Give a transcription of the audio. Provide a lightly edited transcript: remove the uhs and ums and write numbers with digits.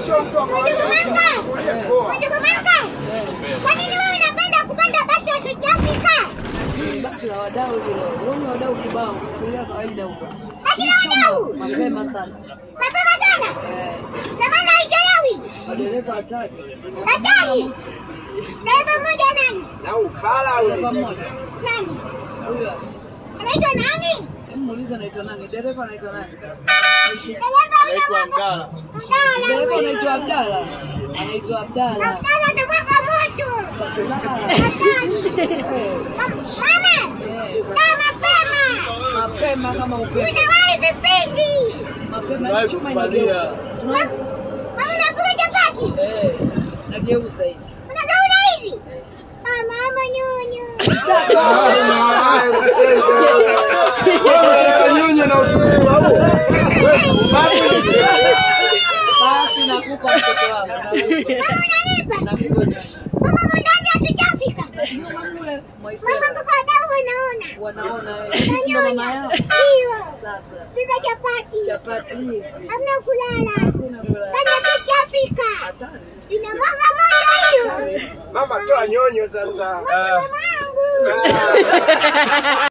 Kwa nini wewe unapenda kupanda basi ya South Africa? Basi la wadau hilo. Wewe wadau kibao, kulia kawaida huko. Basi la wadau. Mapema sana. Mapema sana? Na maana haichelewi. Madereva hatari. Hatari. Dereva mmoja nani? Na upala ule. Nani? Huyo. Anaitwa nani? Muuliza anaitwa nani? Dereva anaitwa nani? Anaitwa Ngala. Dereva anaitwa Abdalla. Anaitwa Abdalla. Abdalla ndo mwaka moto. Hatari. Mama, mapema kama upepo. unawahi vipindi. Mapema chuma inalia. Mama unapiga chapati? Nageuza hivi. Unagaula hivi? Mama nyonyo. Nyonyo na utulivu hapo. Basi nakupa mtoto wangu. Mama unanipa? Nakupa nyonyo. Mama mwandaji asitafika. Mama mpaka wadau Wanaona Nanyonya. Hiyo. Sasa. Pika chapati. Chapati hizi. Hamna kulala. Hakuna kulala. Ndani ya South Africa. Hatari. Ina mwaka moja hiyo. Mama toa nyonyo sasa. Mama wangu.